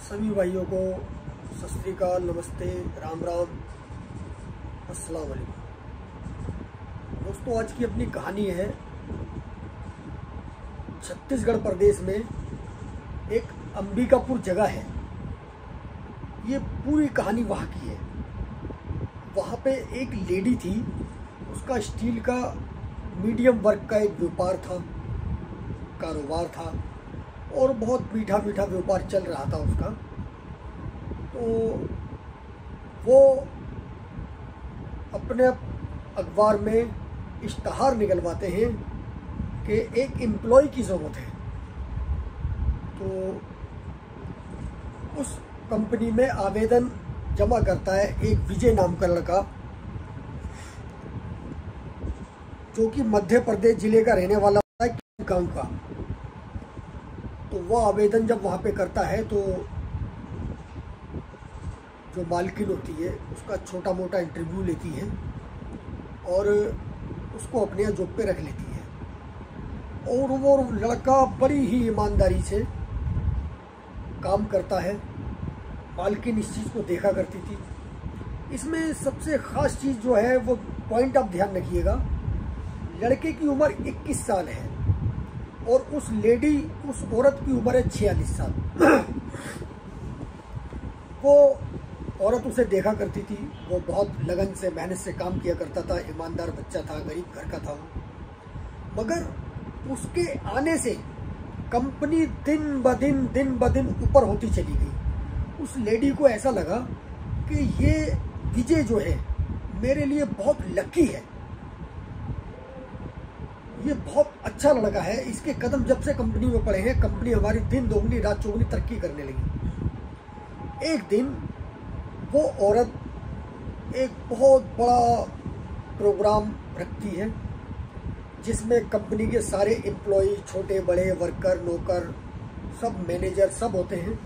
सभी भाइयों को सत श्री अकाल, नमस्ते, राम राम, अस्सलाम वालेकुम। दोस्तों, आज की अपनी कहानी है छत्तीसगढ़ प्रदेश में एक अंबिकापुर जगह है। ये पूरी कहानी वहाँ की है। वहाँ पे एक लेडी थी, उसका स्टील का मीडियम वर्क का एक व्यापार था, कारोबार था और बहुत मीठा मीठा व्यापार चल रहा था उसका। तो वो अपने अखबार में इश्तहार निकलवाते हैं कि एक एम्प्लॉय की ज़रूरत है। तो उस कंपनी में आवेदन जमा करता है एक विजय नाम का लड़का, जो कि मध्य प्रदेश जिले का रहने वाला है, गांव का। तो वह आवेदन जब वहाँ पे करता है तो जो मालकिन होती है उसका छोटा मोटा इंटरव्यू लेती है और उसको अपने यहाँ जॉब पे रख लेती है। और वो लड़का बड़ी ही ईमानदारी से काम करता है। मालकिन इस चीज़ को देखा करती थी। इसमें सबसे ख़ास चीज़ जो है वो पॉइंट आप ध्यान रखिएगा, लड़के की उम्र 21 साल है और उस औरत की उम्र है 46 साल। वो औरत उसे देखा करती थी, वो बहुत लगन से मेहनत से काम किया करता था, ईमानदार बच्चा था, गरीब घर का था। मगर उसके आने से कंपनी दिन ब दिन ऊपर होती चली गई। उस लेडी को ऐसा लगा कि ये विजय जो है मेरे लिए बहुत लकी है, ये बहुत अच्छा लड़का है। इसके कदम जब से कंपनी में पड़े हैं, कंपनी हमारी दिन दोगुनी रात चौगुनी तरक्की करने लगी। एक दिन वो औरत एक बहुत बड़ा प्रोग्राम रखती है जिसमें कंपनी के सारे एम्प्लॉय, छोटे बड़े, वर्कर, नौकर, सब मैनेजर सब होते हैं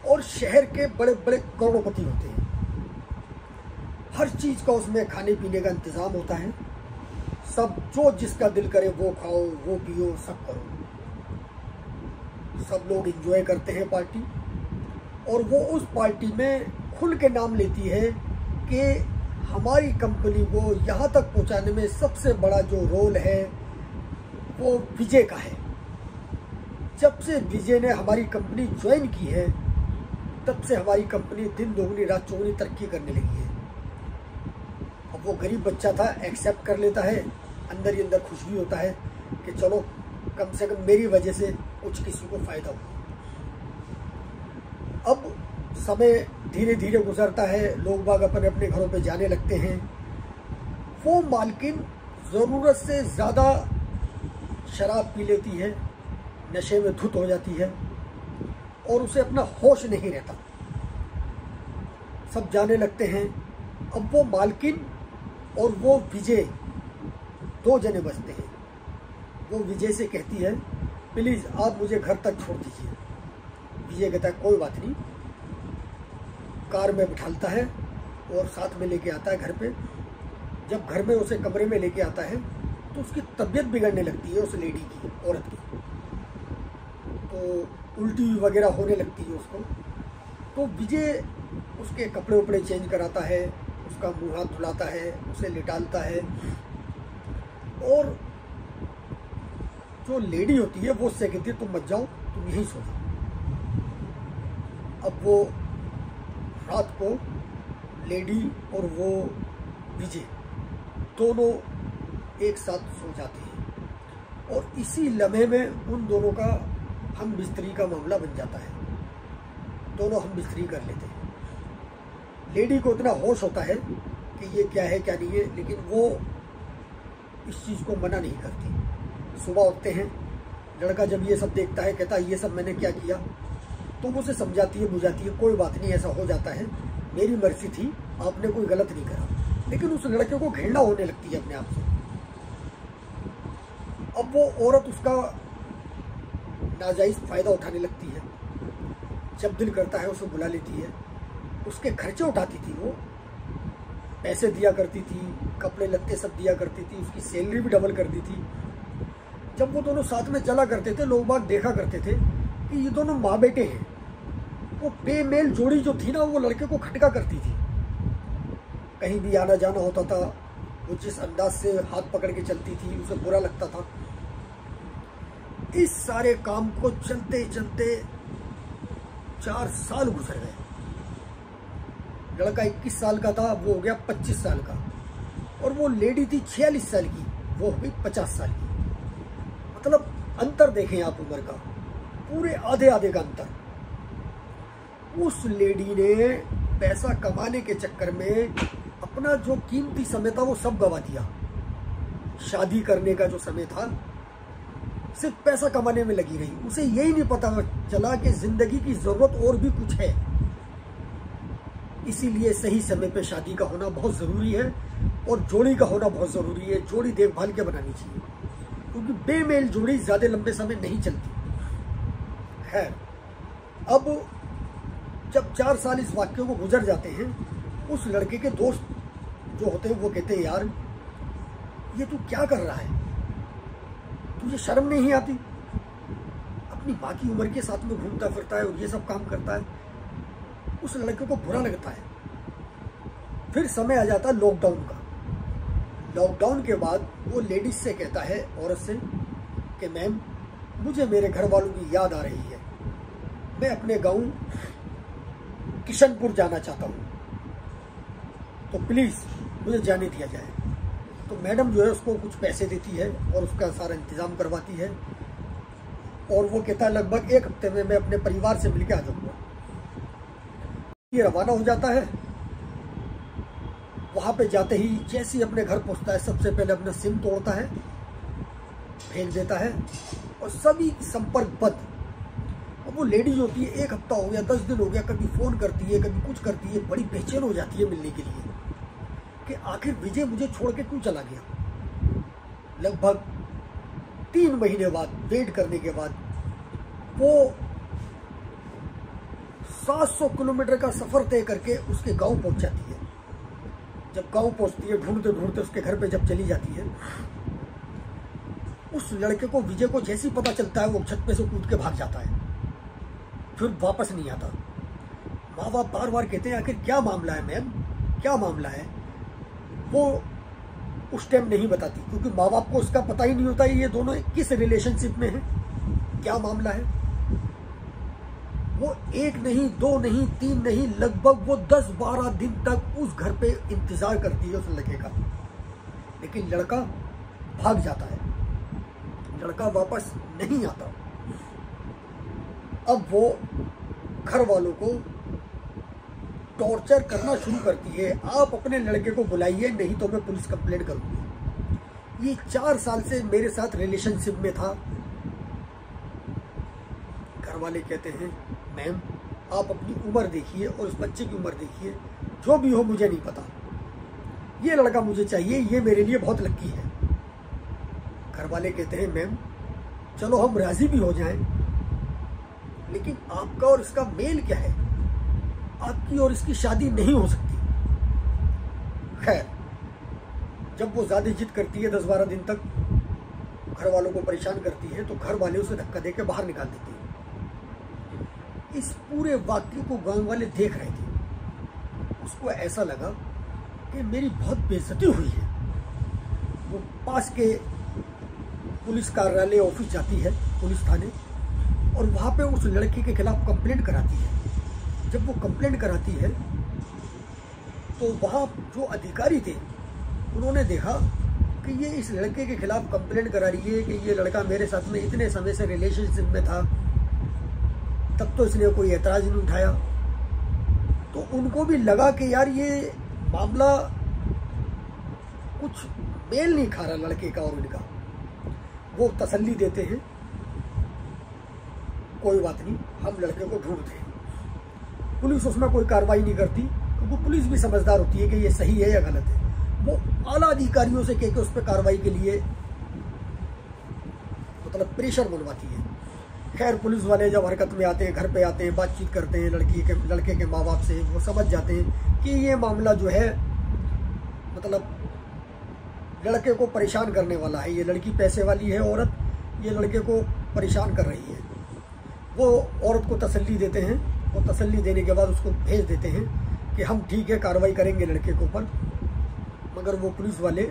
और शहर के बड़े बड़े करोड़पति होते हैं। हर चीज़ का उसमें खाने पीने का इंतज़ाम होता है। सब जो जिसका दिल करे वो खाओ, वो पियो, सब करो। सब लोग एंजॉय करते हैं पार्टी। और वो उस पार्टी में खुल के नाम लेती है कि हमारी कंपनी को यहाँ तक पहुँचाने में सबसे बड़ा जो रोल है वो विजय का है। जब से विजय ने हमारी कंपनी ज्वाइन की है तब से हमारी कंपनी दिन दोगुनी रात चौगुनी तरक्की करने लगी है। अब वो गरीब बच्चा था, एक्सेप्ट कर लेता है, अंदर ही अंदर खुश भी होता है कि चलो कम से कम मेरी वजह से कुछ किसी को फायदा हो। अब समय धीरे धीरे गुजरता है, लोग बाग अपने अपने घरों पे जाने लगते हैं। वो मालकिन ज़रूरत से ज़्यादा शराब पी लेती है, नशे में धुत हो जाती है और उसे अपना होश नहीं रहता। सब जाने लगते हैं। अब वो मालकिन और वो विजय दो जने बचते हैं। वो विजय से कहती है, प्लीज़ आप मुझे घर तक छोड़ दीजिए। विजय कहता है कोई बात नहीं। कार में बिठालता है और साथ में लेके आता है घर पे। जब घर में उसे कमरे में लेके आता है तो उसकी तबीयत बिगड़ने लगती है, उस लेडी की, औरत की। तो उल्टी वगैरह होने लगती है उसको। तो विजय उसके कपड़े उपड़े चेंज कराता है, उसका मुंह हाथ धुलाता है, उसे लिटालता है। और जो लेडी होती है वो उससे कहती है तुम मत जाओ, तुम यहीं सो जाओ। अब वो रात को लेडी और वो विजय दोनों एक साथ सो जाते हैं और इसी लम्हे में उन दोनों का हम बिस्तरी का मामला बन जाता है। दोनों हम बिस्तरी कर लेते हैं। लेडी को इतना होश होता है कि ये क्या है क्या नहीं है, लेकिन वो इस चीज़ को मना नहीं करती। सुबह उठते हैं, लड़का जब ये सब देखता है कहता है ये सब मैंने क्या किया। तो वो उसे समझाती है, बुझाती है, कोई बात नहीं, ऐसा हो जाता है, मेरी मर्जी थी, आपने कोई गलत नहीं करा। लेकिन उस लड़के को घृणा होने लगती है अपने आप से। अब वो औरत उसका नाजायज़ फ़ायदा उठाने लगती है। जब दिल करता है उसे बुला लेती है, उसके खर्चे उठाती थी, वो पैसे दिया करती थी, कपड़े लत्ते सब दिया करती थी, उसकी सैलरी भी डबल कर दी थी। जब वो दोनों साथ में चला करते थे, लोग बाग देखा करते थे कि ये दोनों माँ बेटे हैं। वो बेमेल जोड़ी जो थी ना, वो लड़के को खटका करती थी। कहीं भी आना जाना होता था, वो जिस अंदाज से हाथ पकड़ के चलती थी उसे बुरा लगता था। इस सारे काम को चलते चलते 4 साल गुजर गए। लड़का 21 साल का था, वो हो गया 25 साल का, और वो लेडी थी 46 साल की, वो हो गई 50 साल की। मतलब अंतर देखें आप उम्र का, पूरे आधे आधे का अंतर। उस लेडी ने पैसा कमाने के चक्कर में अपना जो कीमती समय था वो सब गवा दिया। शादी करने का जो समय था सिर्फ पैसा कमाने में लगी रही। उसे यही नहीं पता चला कि जिंदगी की जरूरत और भी कुछ है। इसीलिए सही समय पे शादी का होना बहुत जरूरी है, और जोड़ी का होना बहुत जरूरी है। जोड़ी देखभाल के बनानी चाहिए, क्योंकि बेमेल जोड़ी ज्यादा लंबे समय नहीं चलती है। अब जब 4 साल इस वाक्य को गुजर जाते हैं, उस लड़के के दोस्त जो होते हैं वो कहते हैं, यार ये तू क्या कर रहा है, तुझे शर्म नहीं आती? अपनी बाकी उम्र के साथ में घूमता फिरता है और ये सब काम करता है। उस लड़के को बुरा लगता है। फिर समय आ जाता है लॉकडाउन का। लॉकडाउन के बाद वो लेडीज से कहता है, औरत से, कि मैम मुझे मेरे घर वालों की याद आ रही है, मैं अपने गांव किशनपुर जाना चाहता हूँ, तो प्लीज मुझे जाने दिया जाए। तो मैडम जो है उसको कुछ पैसे देती है और उसका सारा इंतजाम करवाती है, और वो कहता है लगभग 1 हफ्ते में मैं अपने परिवार से मिलकर आ जाऊंगा। ये रवाना हो जाता है। वहां पे जाते ही जैसे ही अपने घर पहुंचता है, सबसे पहले अपना सिम तोड़ता है, फेंक देता है, और सभी संपर्क बंद। और वो लेडी होती है, 1 हफ्ता हो गया, 10 दिन हो गया, कभी फोन करती है, कभी कुछ करती है, बड़ी बेचैन हो जाती है मिलने के लिए कि आखिर विजय मुझे छोड़ के क्यों चला गया। लगभग 3 महीने बाद वेट करने के बाद वो 700 किलोमीटर का सफर तय करके उसके गांव पहुंच जाती है। जब गांव पहुंचती है, ढूंढते ढूंढते उसके घर पे जब चली जाती है, उस लड़के को, विजय को जैसे ही पता चलता है, वो छत पे से कूद के भाग जाता है, फिर वापस नहीं आता। माँ बाप बार बार कहते हैं, आखिर क्या मामला है मैम, क्या मामला है? वो उस टाइम नहीं बताती, क्योंकि माँ बाप को उसका पता ही नहीं होता ये दोनों किस रिलेशनशिप में है, क्या मामला है। वो 1 नहीं, 2 नहीं, 3 नहीं, लगभग वो 10-12 दिन तक उस घर पे इंतजार करती है उस लड़के का, लेकिन लड़का भाग जाता है, लड़का वापस नहीं आता। अब वो घर वालों को टॉर्चर करना शुरू करती है, आप अपने लड़के को बुलाइए, नहीं तो मैं पुलिस कंप्लेंट करूंगी। ये 4 साल से मेरे साथ रिलेशनशिप में था। घर वाले कहते हैं, मैम आप अपनी उम्र देखिए और उस बच्चे की उम्र देखिए, जो भी हो मुझे नहीं पता, ये लड़का मुझे चाहिए, ये मेरे लिए बहुत लकी है। घर वाले कहते हैं, मैम चलो हम राजी भी हो जाएं, लेकिन आपका और इसका मेल क्या है, आपकी और इसकी शादी नहीं हो सकती। खैर, जब वो ज्यादा जिद करती है, 10-12 दिन तक घर वालों को परेशान करती है, तो घर वाले उसे धक्का देकर बाहर निकाल देते हैं। इस पूरे वाक्य को गांव वाले देख रहे थे। उसको ऐसा लगा कि मेरी बहुत बेइज्जती हुई है। वो पास के पुलिस कार्यालय ऑफिस जाती है, पुलिस थाने, और वहां पे उस लड़के के खिलाफ कंप्लेंट कराती है। जब वो कंप्लेंट कराती है तो वहाँ जो अधिकारी थे उन्होंने देखा कि ये इस लड़के के खिलाफ कंप्लेंट करा रही है कि ये लड़का मेरे साथ में इतने समय से रिलेशनशिप में था, तब तो इसने कोई एतराज नहीं उठाया। तो उनको भी लगा कि यार ये मामला कुछ मेल नहीं खा रहा लड़के का और उनका। वो तसल्ली देते हैं, कोई बात नहीं, हम लड़के को ढूंढते हैं। पुलिस उसमें कोई कार्रवाई नहीं करती, क्योंकि पुलिस भी समझदार होती है कि ये सही है या गलत है। वो आला अधिकारियों से कह के उस पर कार्रवाई के लिए मतलब प्रेशर बनवाती है। खैर, पुलिस वाले जब हरकत में आते हैं, घर पे आते हैं, बातचीत करते हैं लड़के के माँ बाप से, वो समझ जाते हैं कि ये मामला जो है मतलब लड़के को परेशान करने वाला है। ये लड़की पैसे वाली है, औरत ये लड़के को परेशान कर रही है। वो औरत को तसल्ली देते हैं और तसल्ली देने के बाद उसको भेज देते हैं कि हम ठीक है कार्रवाई करेंगे लड़के के ऊपर। मगर वो पुलिस वाले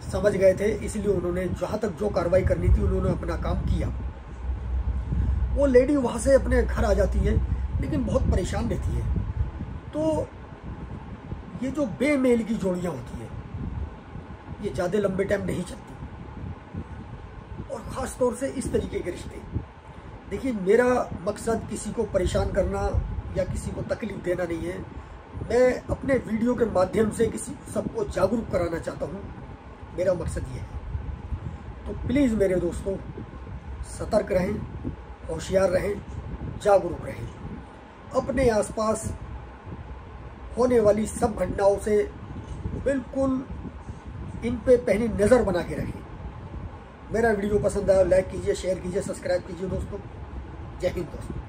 समझ गए थे, इसलिए उन्होंने जहाँ तक जो कार्रवाई करनी थी उन्होंने अपना काम किया। वो लेडी वहाँ से अपने घर आ जाती है, लेकिन बहुत परेशान रहती है। तो ये जो बेमेल की जोड़ियाँ होती है ये ज़्यादा लंबे टाइम नहीं चलती, और ख़ास तौर से इस तरीके के रिश्ते। देखिए, मेरा मकसद किसी को परेशान करना या किसी को तकलीफ देना नहीं है। मैं अपने वीडियो के माध्यम से किसी सबको जागरूक कराना चाहता हूँ, मेरा मकसद ये है। तो प्लीज़ मेरे दोस्तों, सतर्क रहें, होशियार रहें, जागरूक रहें। अपने आसपास होने वाली सब घटनाओं से बिल्कुल इन पे पहली नज़र बना के रखें। मेरा वीडियो पसंद आया लाइक कीजिए, शेयर कीजिए, सब्सक्राइब कीजिए दोस्तों। जय हिंद दोस्तों।